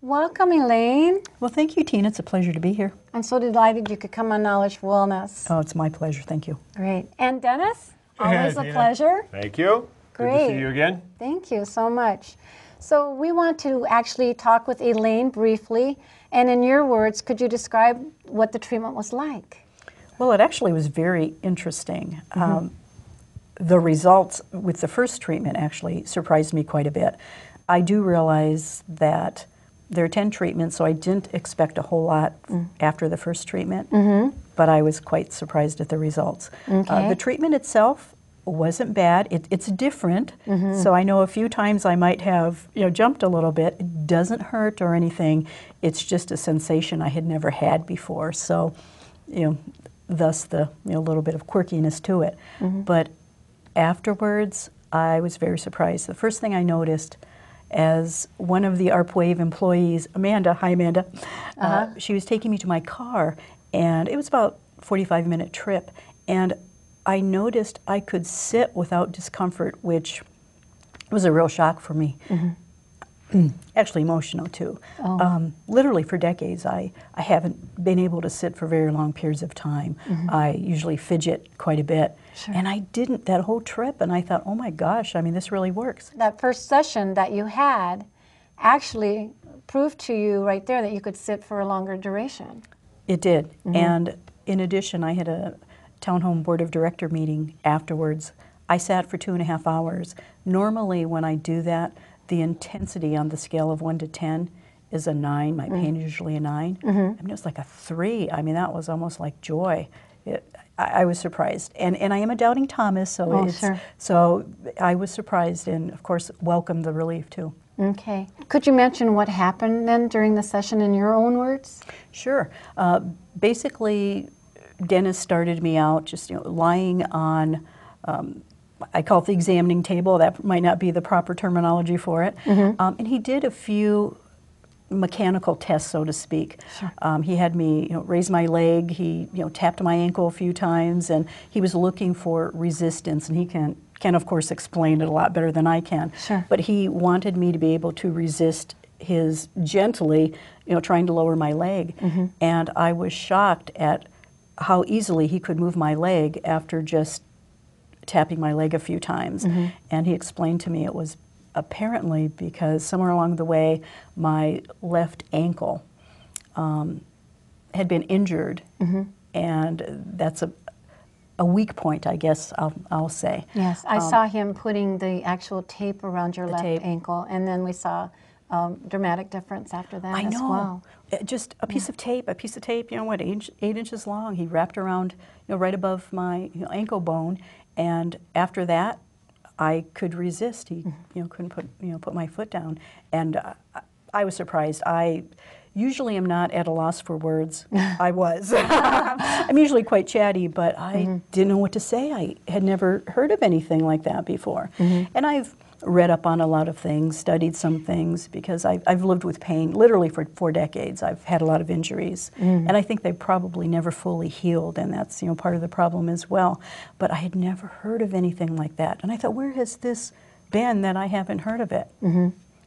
Welcome, Elaine. Well, thank you, Tina. It's a pleasure to be here. I'm so delighted you could come on Knowledge for Wellness. Oh, it's my pleasure. Thank you. Great. And Denis, always a Tina. pleasure. Thank you. Great. Good to see you again. Thank you so much. So we want to actually talk with Elaine briefly. And in your words, could you describe what the treatment was like? Well, it actually was very interesting. The results with the first treatment actually surprised me quite a bit. I do realize that there are 10 treatments, so I didn't expect a whole lot after the first treatment, but I was quite surprised at the results. Okay. The treatment itself wasn't bad. It's different, so I know a few times I might have jumped a little bit. It doesn't hurt or anything. It's just a sensation I had never had before, so thus the little bit of quirkiness to it. But afterwards, I was very surprised. The first thing I noticed, as one of the ARP Wave employees, Amanda, hi Amanda, she was taking me to my car, and it was about a 45-minute trip, and I noticed I could sit without discomfort, which was a real shock for me. Actually emotional too. Literally for decades I haven't been able to sit for very long periods of time. I usually fidget quite a bit. Sure. And I didn't that whole trip, and I thought, oh my gosh, I mean, this really works. That first session that you had actually proved to you right there that you could sit for a longer duration. It did. And in addition, I had a townhome board of director meeting afterwards. I sat for 2.5 hours. Normally when I do that, the intensity on the scale of 1 to 10 is a 9. My pain is usually a 9. I mean, it was like a 3. I mean, that was almost like joy. I was surprised. And I am a doubting Thomas, so so I was surprised and, of course, welcomed the relief, too. Okay. Could you mention what happened then during the session in your own words? Sure. Basically, Denis started me out just lying on, I call it the examining table. That might not be the proper terminology for it. And he did a few mechanical tests, so to speak. Sure. He had me raise my leg. He tapped my ankle a few times, and he was looking for resistance. And he can of course explain it a lot better than I can. Sure. But he wanted me to be able to resist his gently, trying to lower my leg. And I was shocked at how easily he could move my leg after just tapping my leg a few times. And he explained to me it was apparently because somewhere along the way my left ankle had been injured, and that's a weak point, I guess I'll say. Yes, I saw him putting the actual tape around your left ankle, and then we saw dramatic difference after that as well. Just a piece of tape, what, 8 inches long, he wrapped around, right above my ankle bone, and after that, I could resist. He, couldn't put my foot down, and I was surprised. I usually am not at a loss for words. I was. I'm usually quite chatty, but I didn't know what to say. I had never heard of anything like that before, and I've read up on a lot of things, studied some things, because I've lived with pain literally for 4 decades. I've had a lot of injuries, and I think they've probably never fully healed, and that's part of the problem as well. But I had never heard of anything like that, and I thought, where has this been that I haven't heard of it?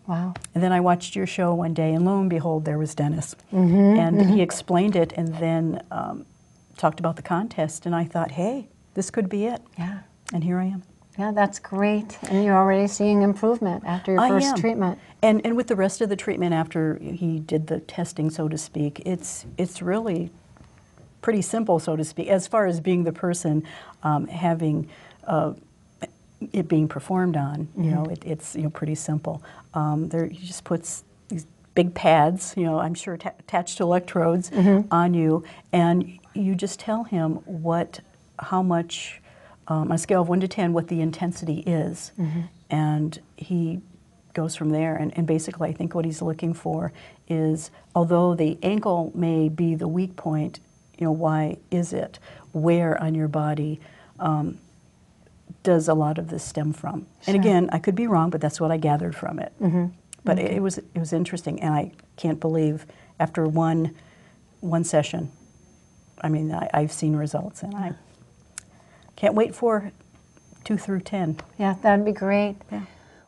Wow. And then I watched your show one day, and lo and behold, there was Denis, and he explained it, and then talked about the contest, and I thought, hey, this could be it. Yeah. And here I am. Yeah, that's great. And you're already seeing improvement after your first treatment. And with the rest of the treatment after he did the testing, so to speak, it's really pretty simple, so to speak, as far as being the person having it being performed on. It's pretty simple. He just puts these big pads, I'm sure attached to electrodes on you, and you just tell him how much. On a scale of 1 to 10, what the intensity is, and he goes from there. And basically, I think what he's looking for is, although the ankle may be the weak point, why is it? Where on your body does a lot of this stem from? Sure. And again, I could be wrong, but that's what I gathered from it. But it was interesting, and I can't believe after one session, I mean, I've seen results, and I can't wait for 2 through 10. Yeah, that'd be great. Yeah.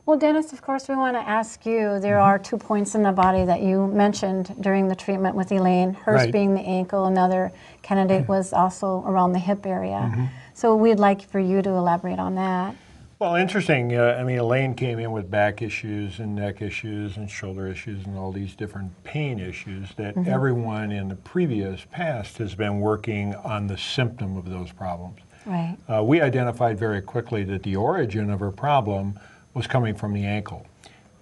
Well, Dennis, of course, we want to ask you, there are 2 points in the body that you mentioned during the treatment with Elaine, hers Right. being the ankle, another candidate was also around the hip area. So we'd like for you to elaborate on that. Well, interesting. I mean, Elaine came in with back issues and neck issues and shoulder issues and all these different pain issues that everyone in the previous past has been working on the symptom of those problems. Right. We identified very quickly that the origin of her problem was coming from the ankle.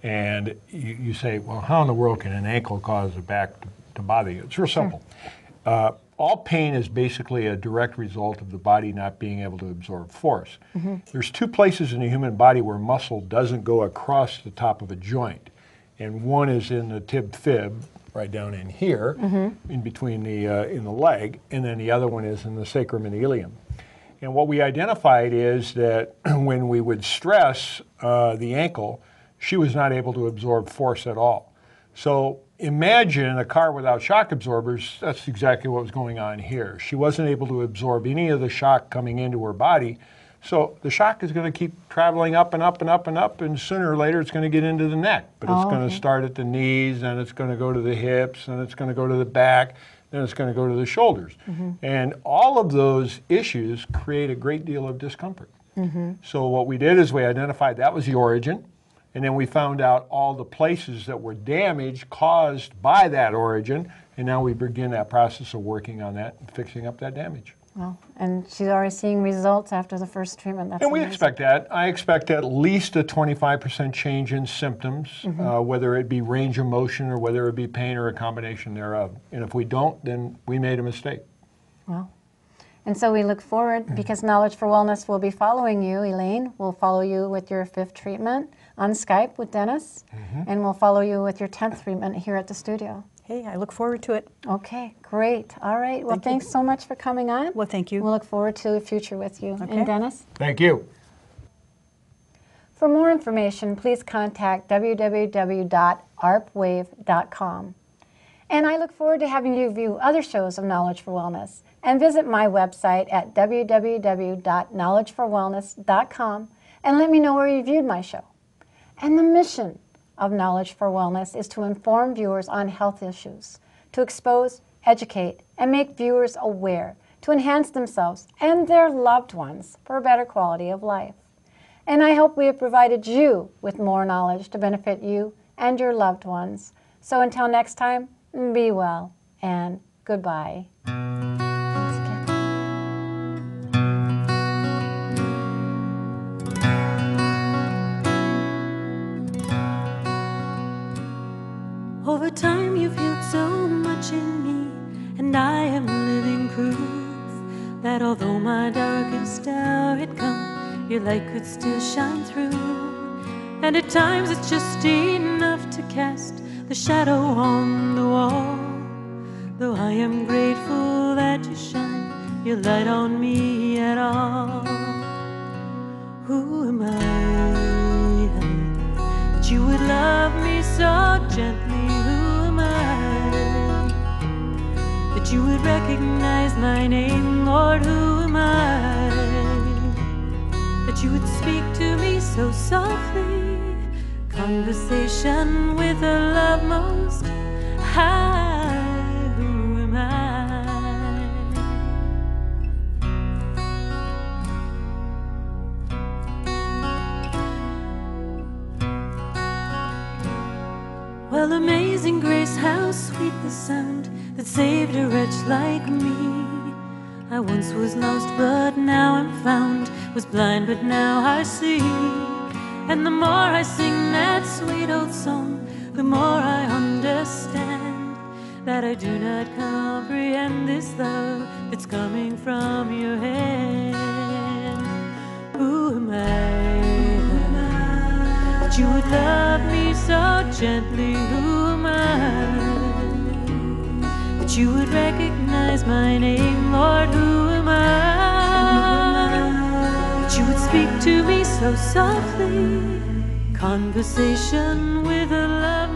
And you say, well, how in the world can an ankle cause a back to bother you? It's real simple. All pain is basically a direct result of the body not being able to absorb force. There's 2 places in the human body where muscle doesn't go across the top of a joint. And one is in the tib fib, right down in here, in between in the leg, and then the other one is in the sacrum and ilium. And what we identified is that when we would stress the ankle, she was not able to absorb force at all. So imagine a car without shock absorbers. That's exactly what was going on here. She wasn't able to absorb any of the shock coming into her body. So the shock is going to keep traveling up and up and up and up, and sooner or later it's going to get into the neck. But it's going to start at the knees, and it's going to go to the hips, and it's going to go to the back, then it's going to go to the shoulders. And all of those issues create a great deal of discomfort. So what we did is we identified that was the origin, and then we found out all the places that were damaged caused by that origin, and now we begin that process of working on that and fixing up that damage. Well, and she's already seeing results after the first treatment. That's And we amazing. expect that. I expect at least a 25% change in symptoms, whether it be range of motion or whether it be pain or a combination thereof. And if we don't, then we made a mistake. Well, and so we look forward, because Knowledge for Wellness will be following you, Elaine. We'll follow you with your 5th treatment on Skype with Denis, and we'll follow you with your 10th treatment here at the studio. Hey, I look forward to it. Okay, great. All right. Well, thanks so much for coming on. Well, thank you. We'll look forward to the future with you. Okay. And Denis? Thank you. For more information, please contact www.arpwave.com. And I look forward to having you view other shows of Knowledge for Wellness, and visit my website at www.knowledgeforwellness.com and let me know where you viewed my show. And the mission of Knowledge for Wellness is to inform viewers on health issues, to expose, educate, and make viewers aware, to enhance themselves and their loved ones for a better quality of life. And I hope we have provided you with more knowledge to benefit you and your loved ones. So until next time, be well and goodbye. Over time you've healed so much in me, and I am living proof that although my darkest hour had come, your light could still shine through. And at times it's just enough to cast the shadow on the wall. Though I am grateful that you shine your light on me at all. Who am I that you would love me so gently? Who am I that you would recognize my name? Lord, who am I that you would speak to me so softly? Conversation with a love most high. Who am I? Well, amazing grace, how sweet the sound that saved a wretch like me. I once was lost, but now I'm found, was blind, but now I see. And the more I sing that sweet old song, the more I understand that I do not comprehend this love that's coming from your hand. Who am I that you would love me so gently? Who am I that you would recognize my name? Lord, who am I that you would speak to me so softly? Conversation with a love